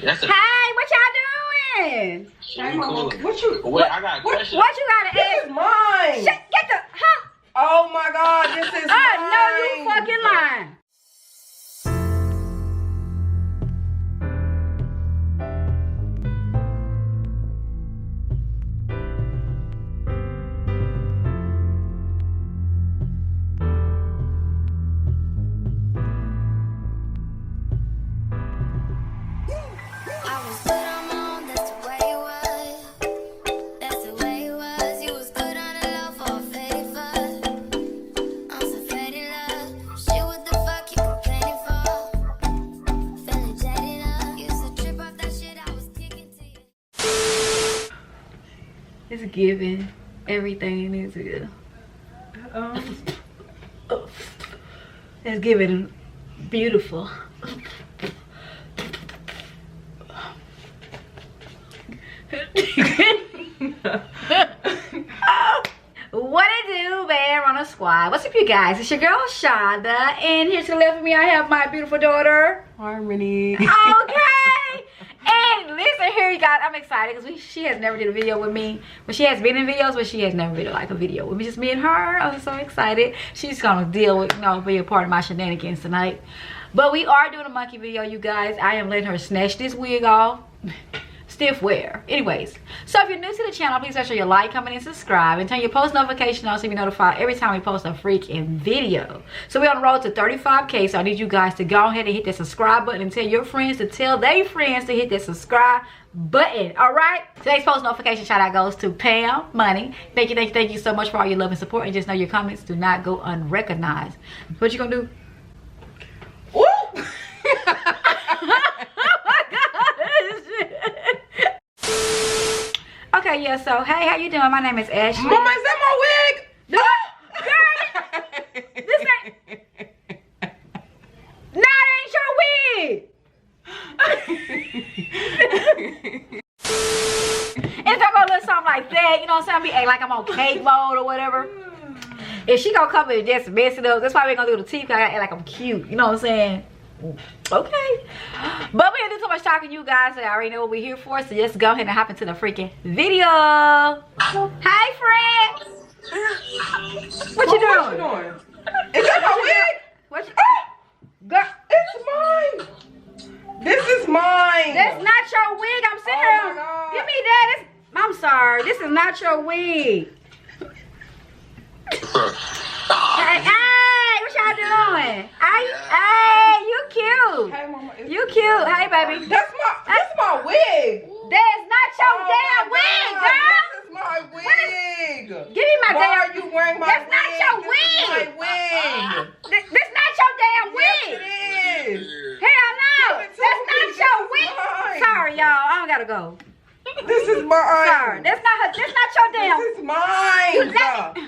That's a hey, what y'all doing? hey, cool. What you? Wait, I got a question. What you gotta This ask? is mine. Get the huh? Oh my God, this is mine. No, you fucking lying. It's giving everything is good. It's giving beautiful. What it do, BANDRUNNERZC squad? What's up, you guys? It's your girl Shonda, and here to the left of me I have my beautiful daughter Harmony. Okay. And listen here, you guys, I'm excited because she has never did a video with me. But she has been in videos, but she has never did like a video with me, just me and her. I'm so excited. She's gonna deal with, be a part of my shenanigans tonight. But we are doing a monkey video, you guys. I am letting her snatch this wig off. Stiff wear. Anyways, so if you're new to the channel, please make sure you like, comment, and subscribe, and turn your post notification on so you're notified every time we post a freaking video. So we're on the road to 35K, so I need you guys to go ahead and hit that subscribe button and tell your friends to tell their friends to hit that subscribe button. All right, today's post notification shout out goes to Pam Money. Thank you so much for all your love and support, and just know your comments do not go unrecognized. What you gonna do? Ooh. Okay, yeah, so hey, how you doing? My name is Ashley. Mama, is that my wig? No, girl, this ain't. No, that ain't your wig. If I'm gonna look something like that, you know what I'm saying? I'll be acting like I'm on cake mode or whatever. If she gonna come and just mess it up, that's why we gonna do the teeth. I gotta act like I'm cute. You know what I'm saying? Okay, but we didn't do so much talking, you guys. So I already know what we're here for, so just go ahead and hop into the freaking video. Hey, friend. What you doing? What you doing? Is that my wig? What you? Girl, It's mine. This is mine. that's not your wig. I'm sitting Oh here. my God. Give me that. I'm sorry. This is not your wig. Hey, what y'all doing? Hey, you cute. Hey, Mama, You cute. Hey, baby. That's my wig. That's not your Oh damn my wig, God, girl. This is my wig. Give me my Why damn. are you wearing my That's wig? not your This is wig. my wig. This not your damn Yes, wig. it is. Hell no. Give it to That's me. not This your is wig. mine. Sorry, y'all. I don't gotta go. This is mine. Sorry. That's not her. That's not your damn. This is mine. You let me.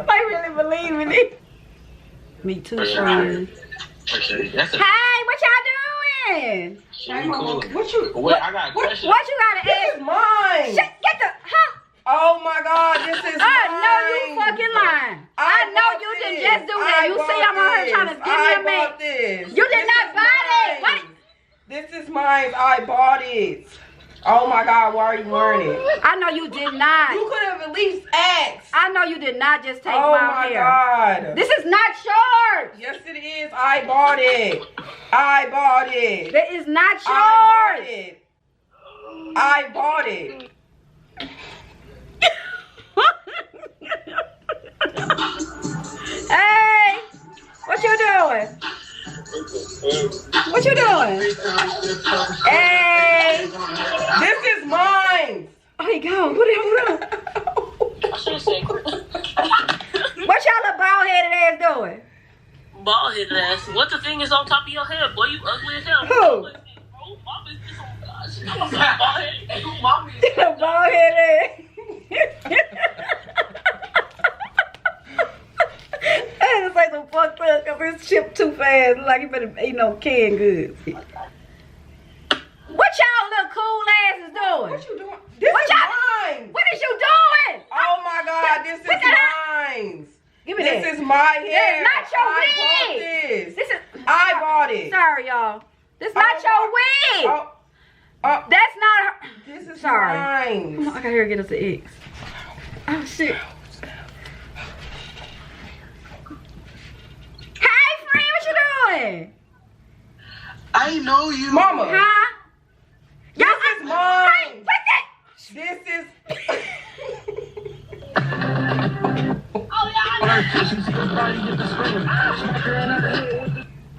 I really believe in it. Me too, friend. Okay, that's a Hey, what y'all doing? Hey, Mama, cool. what you? Wait, I got a question. What you gotta This ask? is mine. Get the huh? Oh my God, this is mine. I know you fucking lying. I know bought you this. didn't just do that. I You see, bought I'm out here this. trying to give me I a man. bought this. You did This not is buy it. mine. What? This is mine. I bought it. Oh my God, why are you wearing it? I know you did not. You could have at least asked. I know you did not just take Oh my my hair. God. This is not yours. Yes, it is. I bought it. I bought it. That is not I bought yours. it. I bought it. Hey, what you doing? What you doing? Hey, This is mine. oh, he gone. What y'all little bald headed ass doing? Bald headed ass. What the thing is on top of your head, boy? You ugly as hell. Who? Mom is Bald headed. I just like some fucked up because it's chipped too fast. Like you better eat no canned goods. What y'all little cool asses doing? What you doing? This What is y'all- mine. What is you doing? Oh my God, this is Put that mine. Give me This that. is my hair. That's not your I bought wig. this. This is. I bought it. Sorry, y'all. That's not your wig. That's not her. This is Sorry. mine. Come on, I can hear her get us the X. Oh shit. Hey friend, what you doing? I know you. Mama. Huh? This is mine. Hey, what's that? This is.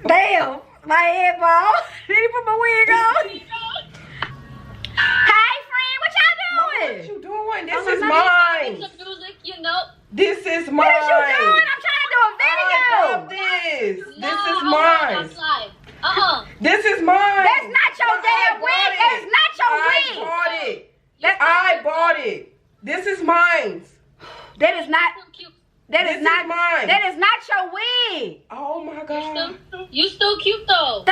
Damn, my head ball. Did he put my wig on? Hey friend, what y'all doing? What you doing? This Oh, is my mine. Some music, you know. This is mine. What is you doing? I'm trying to do a I video. love this. This Nah, is hold on, mine. outside. This is mine. That's not your damn wig. That is not your I wig. bought it. That's I bought it. This is mine. That is not. Cute. That This is is not mine. That is not your wig. Oh my God. You still cute though.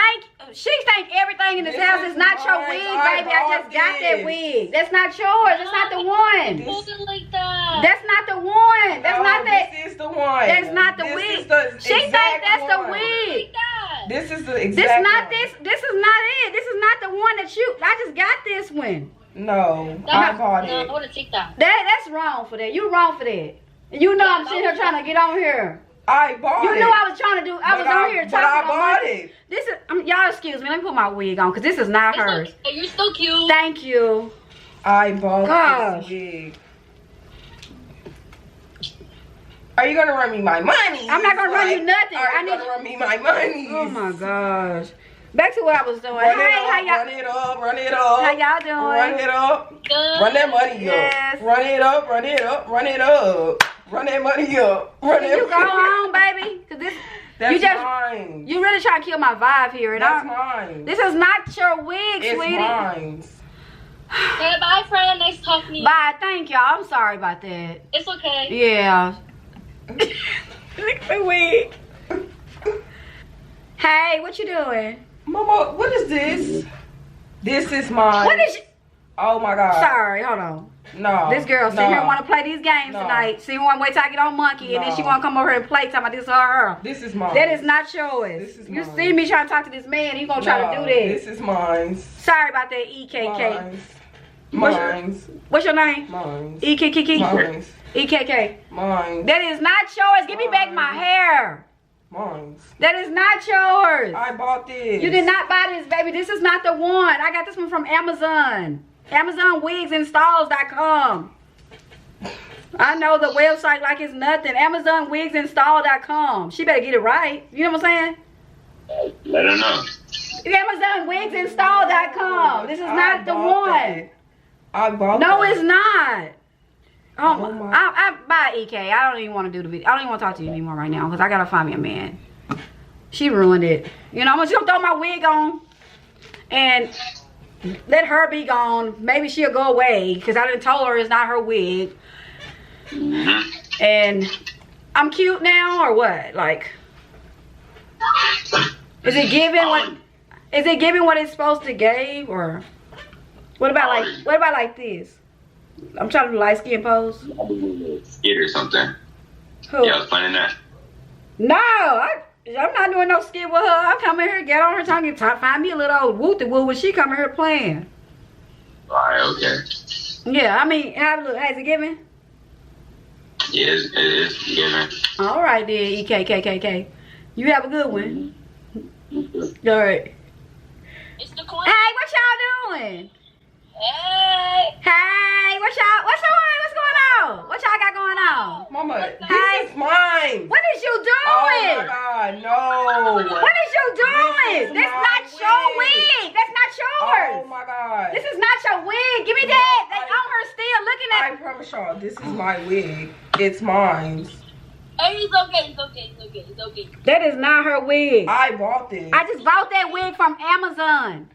She think everything in this This house is is not your mine. wig, I baby. I just bought got that this. wig. That's not yours. That's not the one. Moving like that. That's not the one. That's No, not that. This is the one. That's not the This wig. is the She think exact that's the one. wig. Like that. This is the exact This not one. this. This is not it. This is not the one that you. I just got this one. No, I bought No, I it. want to take that. That's wrong for that. You wrong for that. You know I'm sitting here trying to get on here. I bought You it. knew I was trying to do. I was on here But talking I about bought my- it. This is y'all. Excuse me. Let me put my wig on because this is not hers. It's okay. You're still cute. Thank you. I bought Gosh. this wig. Are you gonna run me my money? I'm not gonna run you nothing. Are I you need gonna run me my money? Oh my gosh. Back to what I was doing. Run Hey, it up, how run y'all? it up, run it up. How y'all doing? Run it up. Good. Run that money Yes. up. Run it up, run it up, run it up. Run that money up. Run Can that you go money home, baby? Cause this That's you just mine. you really trying to kill my vibe here, and That's I, mine. this is not your wig, It's sweetie. mine. Okay, bye, friend. Nice talking to you. Bye. Thank y'all. I'm sorry about that. It's okay. Yeah. Look at the wig. Hey, what you doing? Mama, what is this? This is mine. What is? Oh my God. Sorry, hold on. No. This girl sitting here want to play these games No. tonight. She want to wait till I get on Monkey, and then she No. want to come over here and play. Talking about this her. This is mine. That is not yours. This is You mine. see me trying to talk to this man, you gonna try to do that. This is mine. Sorry about that, EKK. Mine. What's your name? Mine. EKK. Mine. EKK. Mine. That is not yours. Give me back my hair. Mine. That is not yours. I bought this. You did not buy this, baby. This is not the one. I got this one from Amazon. AmazonWigsInstalls.com. I know the website like it's nothing. AmazonWigsInstall.com. She better get it right. You know what I'm saying? Let her know. AmazonWigsInstall.com. This is not the one. I bought No, that. it's not. Oh, Oh my. I bye, EK. I don't even want to do the video. I don't even want to talk to you anymore right now because I gotta find me a man. She ruined it. You know, I'm just gonna throw my wig on and let her be gone. Maybe she'll go away because I done told her it's not her wig. And I'm cute now or what? Like, is it giving what? Is it giving what it's supposed to give or? What about like this? I'm trying to do light skin pose. Skid or something. Who? Yeah, I was planning that. No, I'm not doing no skit with her. I'm coming here, get on her tongue and find me a little old woo-de-woo when she coming here playing. Alright, okay. Yeah, I mean, how it look? How's it giving? Yeah, it is given. All right then, EKKKK. You have a good one. All right. It's the coin. Hey, what y'all doing? Hey. Hey, what's going on? What y'all got going on? Mama, Hey. this is mine. What is you Oh doing? my God, no. What is you doing? This is That's my not your wig. wig. That's not yours. Oh my God. This is not your wig. Give me that. They on her still looking I at. promise y'all, this is my wig. It's mine. Hey, it's okay. It's okay. It's okay. It's okay. That is not her wig. I bought this. I just bought that wig from Amazon.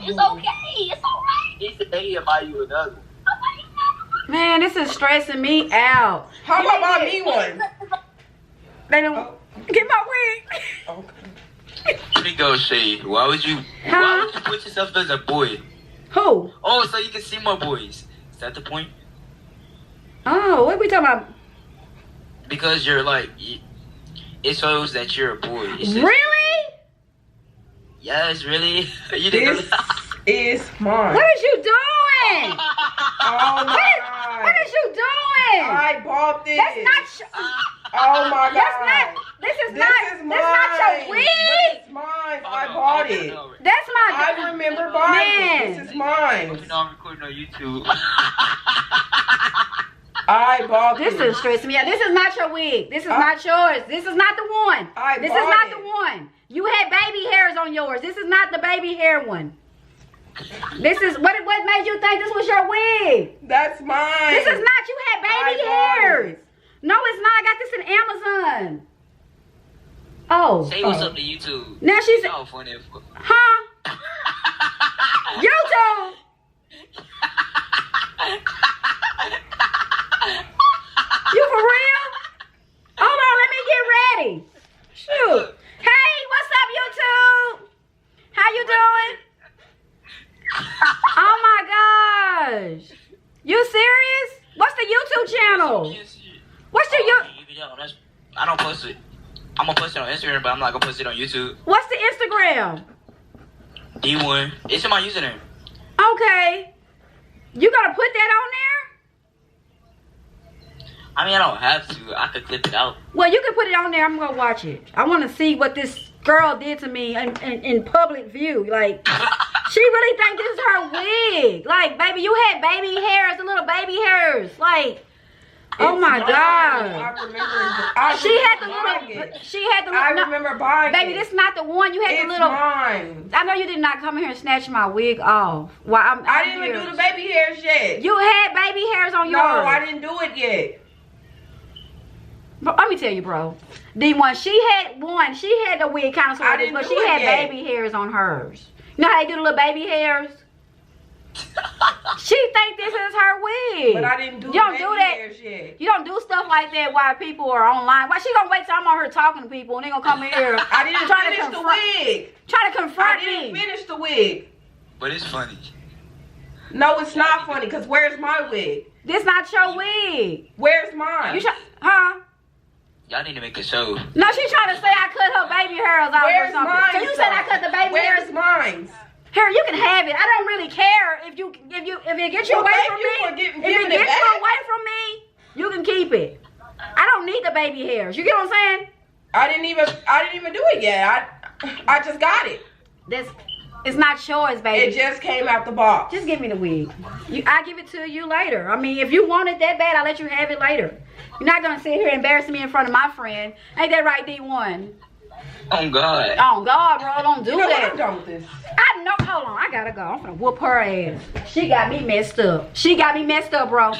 It's okay. It's alright. He said he'll buy you another. Man, this is stressing me out. How about buy me one? They don't get my wig. Okay. Let me go, Shay. Why would you put yourself as a boy? Who? Oh, so you can see more boys. Is that the point? Oh, what we talking about? Because you're like, it shows that you're a boy. It's just- Really? Yes, really? You didn't This is mine. What is you doing? Oh my god. What is you doing? I bought this. That's not. Oh my god. That's not. This is not. mine. That's not your But wig. it's mine. I bought it. That's my. I remember buying it. Man. This is mine. You know I'm recording on YouTube. I bought This is stressing me out. This is not your wig. This is not yours. This is not the one. This is not the one. You had baby hairs on yours. This is not the baby hair one. This is what made you think this was your wig? That's mine. This is not. You had baby hairs. No, it's not. I got this in Amazon. Oh. Say what's up to YouTube. Now she's. So funny. Huh? YouTube. You for real? Hold on, let me get ready. Shoot. Hey, what's up, YouTube? How you doing? Oh my gosh. You serious? What's the YouTube channel? What's the I don't post it. I'm gonna post it on Instagram, but I'm not gonna post it on YouTube. What's the Instagram? D1. It's in my username. Okay. You gonna put that on there? I mean, I don't have to. I could clip it out. Well, you can put it on there. I'm gonna watch it. I want to see what this girl did to me in public view. Like, she really think this is her wig. Like, baby, you had baby hairs, the little baby hairs. Like, oh my God. I remember. She had the little. I remember buying baby, it. this not the one. You had It's the little. mine. I know you did not come here and snatch my wig off. Well, I didn't even do the baby hairs yet. You had baby hairs on yours. No, I didn't do it yet. But let me tell you, bro. D1, she had the wig kind of sort of, but she had baby hairs on hers. You know how they do the little baby hairs? She think this is her wig. But I didn't do you don't baby do that. hairs yet. You don't do stuff like that while people are online. Why she gonna wait till I'm on her talking to people and they gonna come in here? I didn't try finish to the wig. Try to confront I didn't me. finish the wig. But it's funny. No, it's not funny, because where's my wig? This not your wig. Where's mine? Huh? Y'all need to make a show. No, she trying to say I cut her baby hairs off Where's or something. mine? So you said I cut the baby hairs. Where's mine? Here, you can have it. I don't really care if it gets you Well, away thank from you me. for If giving it it gets back. you away from me, you can keep it. I don't need the baby hairs. You get what I'm saying? I didn't even do it yet. I just got it. It's not yours, baby. It just came out the box. Just give me the wig. I'll give it to you later. I mean, if you want it that bad, I'll let you have it later. You're not gonna sit here embarrassing me in front of my friend. Ain't that right, D1? Oh God. Oh God, bro, don't do What? that. I'm done with this. I know. Hold on, I gotta go. I'm gonna whoop her ass. She got me messed up. Bro.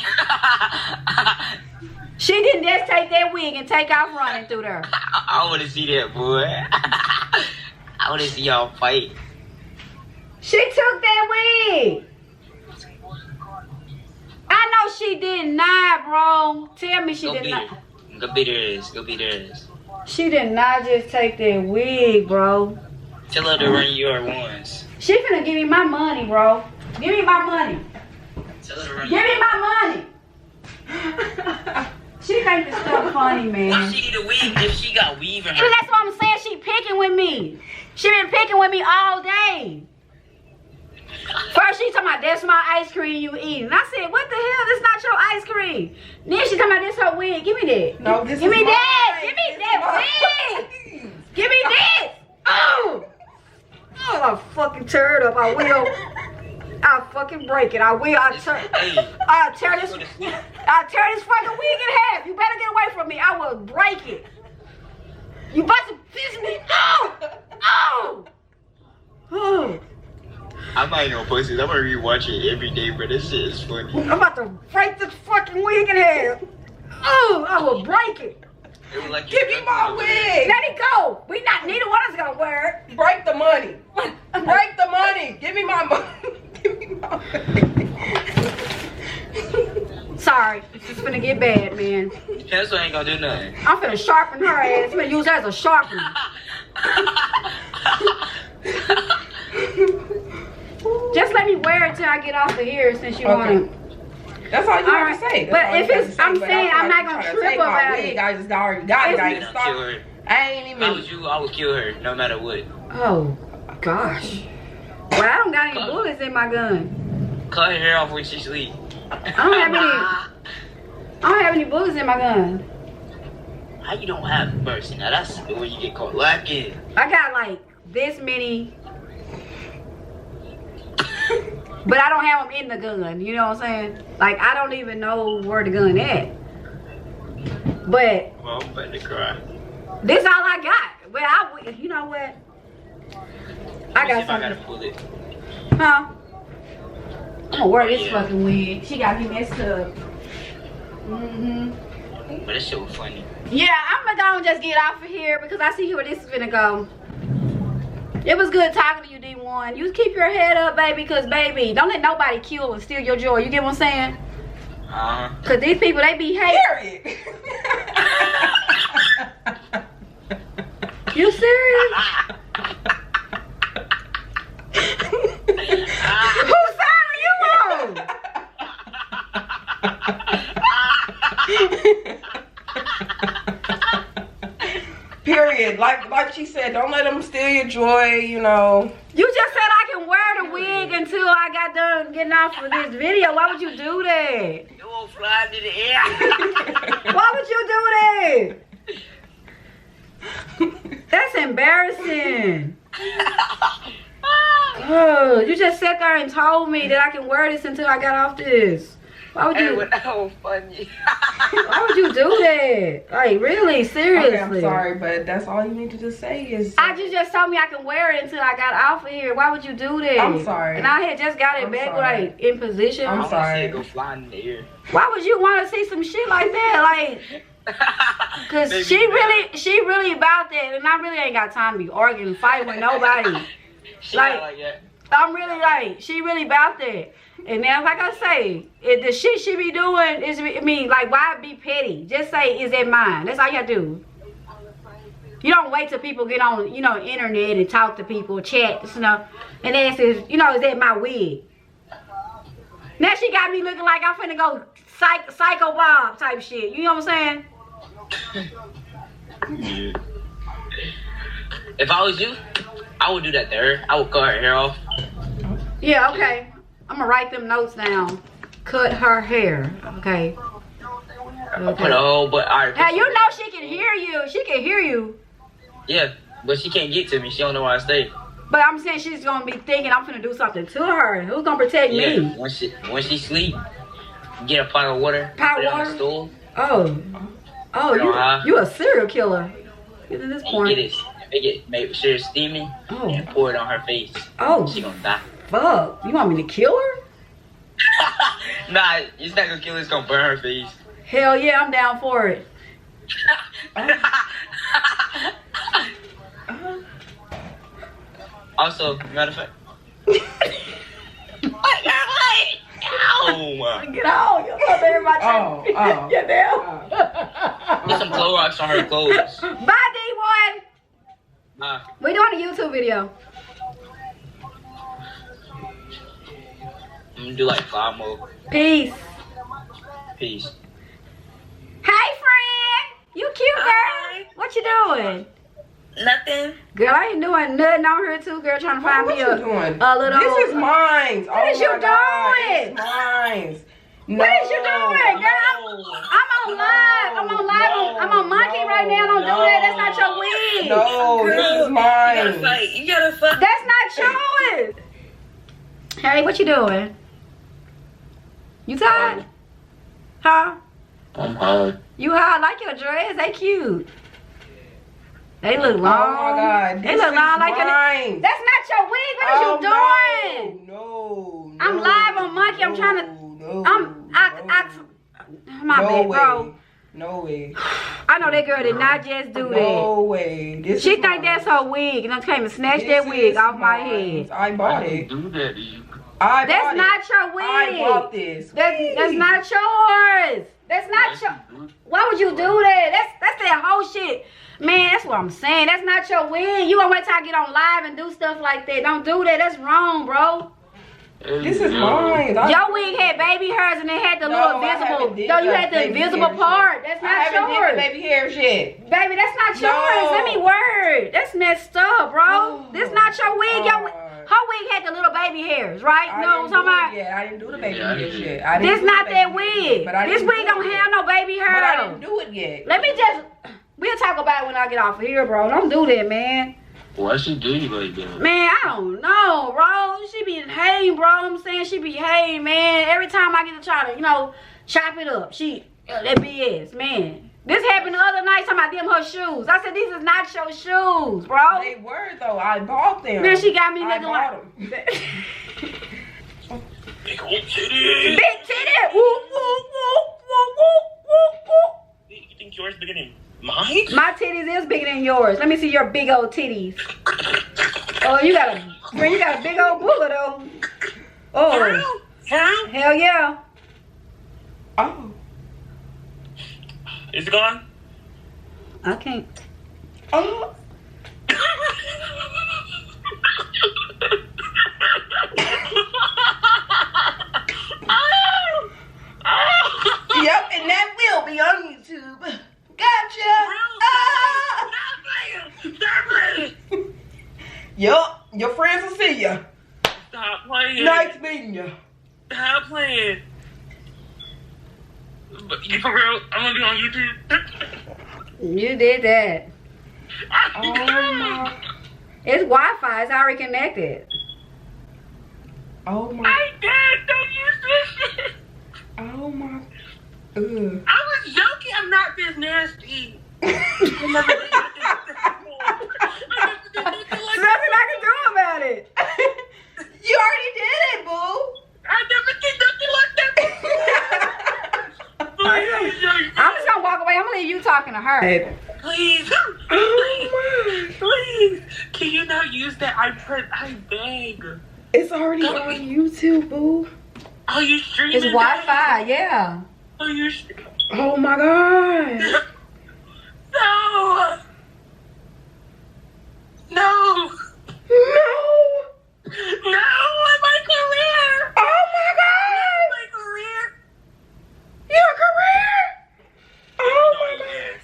She didn't just take that wig and take off running through there. I want to see that, boy. I want to see y'all fight. She took that wig. I know she did not, bro. Tell me she did not. Go beat her ass. Go beat her ass. She did not just take that wig, bro. Tell her to run your ones. She finna give me my money, bro. Give me my money. Tell her to run Give me my money. She think this stuff funny, man. Why she need a wig if she got weave in her? And that's what I'm saying. She picking with me. She been picking with me all day. First she talking about that's my ice cream you eating. I said, what the hell? That's not your ice cream. Then she talking about this her wig. Give me that. No, this Give is me mine. that. Give me This that is wig. mine. Give me this. Oh. Oh, I'll fucking tear it up. I will. I'll fucking break it. I will. I'll tear this fucking wig in half. You better get away from me. I will break it. You about to piss me off. Oh. Oh. I'm not even gonna post it. I'm gonna rewatch it every day, but this shit is funny. I'm about to break this fucking wig in half. Oh, I will break it. It was like Give me my wig. Let it go. Neither one of us gonna wear it. Break the money. Break the money. Give me my money. Give me my money. Sorry, it's finna get bad, man. Pencil ain't gonna do nothing. I'm finna sharpen her ass. I'm finna use her as a sharpener. Just let me wear it till I get off of here since you want to. That's all you have to say. But if it's, I'm saying I'm not going to trip about it. I just already got it. I Kill her. ain't even. If I was you, I would kill her no matter what. Oh, Gosh. Well, I don't got any bullets in my gun. Cut her hair off when she sleep. I don't have any bullets in my gun. How you don't have mercy? Now that's when you get caught lacking. I got like this many. But I don't have them in the gun, you know what I'm saying? Like, I don't even know where the gun at. But Well, I'm about to cry. this all I got. Well, you know what? I got something. I got a bullet. Huh? I'm gonna wear this Yeah. fucking wig. She got me messed up. But that shit was funny. Yeah, I'm gonna go and just get off of here because I see where this is gonna go. It was good talking to you, D1. You keep your head up, baby, because, baby, don't let nobody kill and steal your joy. You get what I'm saying? Because these people, they be hating. Period. You serious? Whose side are you on? Period. Like she said, don't let them steal your joy, you know. You just said I can wear the wig until I got done getting off of this video. Why would you do that? It won't fly into the air. Why would you do that? That's embarrassing. Oh, you just sat there and told me that I can wear this until I got off this. Why would you? That was funny. Why would you do that? Like, really, seriously? Okay, I'm sorry, but that's all you needed to say is. You just told me I can wear it until I got off of here. Why would you do that? I'm sorry. And I had just got it back, like, in position. I'm sorry. Go flying in the air. Why would you want to see some shit like that? Like, cause she really about that, and I really ain't got time to be arguing and fighting with nobody. She Like, like that. I'm really like, she really about that. And then, like I say, the shit she be doing is, I mean, like, why be petty? Just say, is that mine? That's all you have to do. You don't wait till people get on, you know, internet and talk to people, chat, you know, and ask, is that my wig? Now she got me looking like I'm finna go Psycho Bob type shit. You know what I'm saying? Yeah. If I was you, I would do that to her. I would cut her hair off. Yeah, okay. I'm gonna write them notes down. Cut her hair. Okay. Put a whole, but alright. Now you know she can hear you. She can hear you. Yeah, but she can't get to me. She don't know where I stay. But I'm saying she's gonna be thinking I'm gonna do something to her. Who's gonna protect Yeah, me? once she sleep, get a pot of water. Pot put it water? on the stove. Oh, you a serial killer. Get to this point. Make sure it's steaming and pour it on her face. Oh, she gonna die. Fuck. You want me to kill her? Nah, it's not gonna kill her. It's gonna burn her face. Hell yeah, I'm down for it. Also, matter of fact. Oh, get on. You're up there, my chick. Get down. Get some Clorox on her clothes. Bye, D1. Nah. We doing a YouTube video. I'm gonna do like 5 more. Peace. Peace. Hey, friend. You cute, girl. Hi. What you doing? Nothing. Girl, I ain't doing nothing on here too, girl. Trying to find me a little. This is mine. What is you doing? It's mine. What is you doing, girl? I'm on live. I'm on live. I'm on Monkey right now. Don't do that. That's not your wig. No, this is mine. You gotta fight. That's not yours. Hey, what you doing? You tired? Huh? I'm hard. You hot? I like your dress. They cute. They look long. Oh my God. They look long like mine. That's not your wig. What are you doing? No. I'm live on Monkey. I'm trying to. My bad, bro. No way. I know that girl did not just do that. No way. She think that's her wig, and I came and snatched that wig off my head. I bought it. Do that. That's not your wig. I bought this. That's not yours. That's not your. Why would you do that? That's that whole shit. Man, that's what I'm saying. That's not your wig. You gonna wait till I get on live and do stuff like that. Don't do that. That's wrong, bro. This is mine. Your wig had baby hairs and it had the little visible. No, you had the invisible part. That's not yours. I haven't did the baby hairs yet. Baby, that's not yours. Let me word. That's messed up, bro. This not your wig. Her wig had the little baby hairs, right? No, I'm talking about. Yeah, I didn't do the baby hairs yet. This not that wig. This wig don't have no baby hair. But I didn't do it yet. Let me just. We'll talk about it when I get off of here, bro. Don't do that, man. Why she do you like that? Man, I don't know, bro. She be hating, bro. I'm saying she be hating, man. Every time I get to try to, you know, chop it up, that BS, man. This happened the other night, talking about them her shoes. I said, these is not your shoes, bro. They were, though. I bought them. Man, she got me looking like... Big old titty. Big titty. Woo, woo, woo, woo, woo, woo, woo. You think yours bigger than mine? My titties is bigger than yours. Let me see your big old titties. Oh, you got a big old booger though. Oh, hell yeah. Oh, is it gone? I can't. Oh. Yep, and that will be on YouTube. Gotcha. Yup, your friends will see ya. Stop playing. Nice meeting you. Stop playing. But you for real? I'm gonna be on YouTube. You did that. Oh my. It's Wi-Fi. It's already connected. Oh my. I did. Don't use this shit. Oh my. Ugh. I was joking. I'm not this nasty. I never did There's nothing I can do about it. You already did it, boo. I never did nothing like that. I'm just gonna walk away. I'm gonna leave you talking to her. Please, please. Can you not use that? I beg. It's already on YouTube, boo. Are you streaming? It's Wi-Fi, yeah. Are you streaming? Oh my god. No. No. No. No, my career. Oh my god. My career. Your career. Oh my god.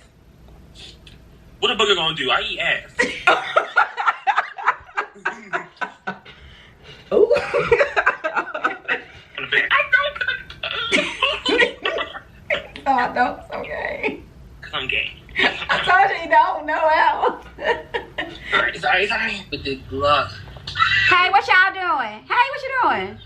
What a booger gonna do? I eat ass. Ooh. Oh, no, it's okay. I'm gay. I told you don't know how. Sorry. With the glove. Hey, what y'all doing? Hey, what you doing?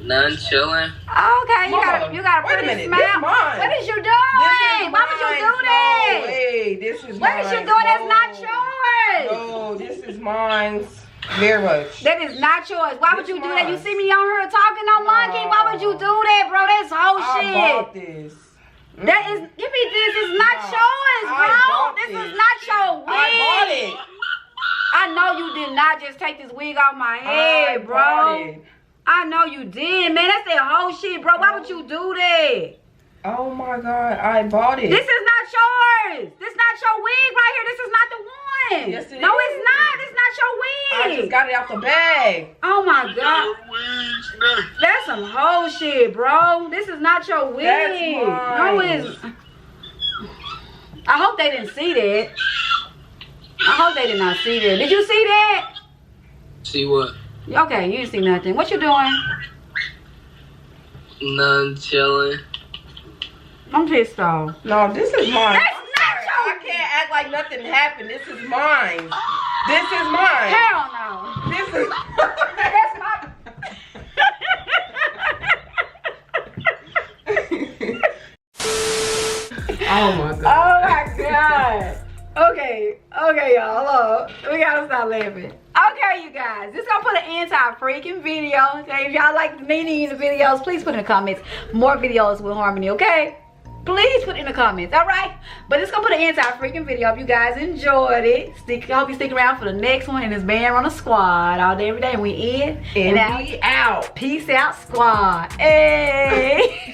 None chilling. Okay, you got a Wait a pretty minute, smile. this mine. What is you doing? Why would you do that? No way, this is What mine. is you doing? That's not yours. No, this is mine. Very much. That is not yours. Why would you do that? You see me on here talking on monkey? Why would you do that, bro? That's whole shit. I bought this. That is, give me this. It's not yours, bro. This is not your wig. I bought it. I know you did not just take this wig off my head, bro. Bought it. I know you did, man. That's that whole shit, bro. Why would you do that? Oh my god, I bought it. This is not yours. This is not your wig right here. This is not the one. Yes, it no, is. it's not. It's not your wig. I just got it out the bag. Oh my god. That's some whole shit, bro. This is not your wig. That's mine. No, it's. I hope they didn't see that. I hope they did not see that. Did you see that? See what? Okay, you didn't see nothing. What you doing? None chilling. I'm pissed off. No, this is mine. That's not your. I can't act like nothing happened. This is mine. This is mine. Hell no. This is. That's my. Oh my god. Oh my god. Okay, y'all. Look, we gotta stop laughing. Okay, you guys, this gonna put an end to our freaking video. Okay, if y'all like me in the videos, please put in the comments more videos with Harmony. Okay, please put in the comments. All right, but it's gonna put an end to our freaking video. If you guys enjoyed it, I hope you stick around for the next one. And it's BANDRUNNER Squad all day, every day. And we in and out. Out. Peace out, squad. Hey.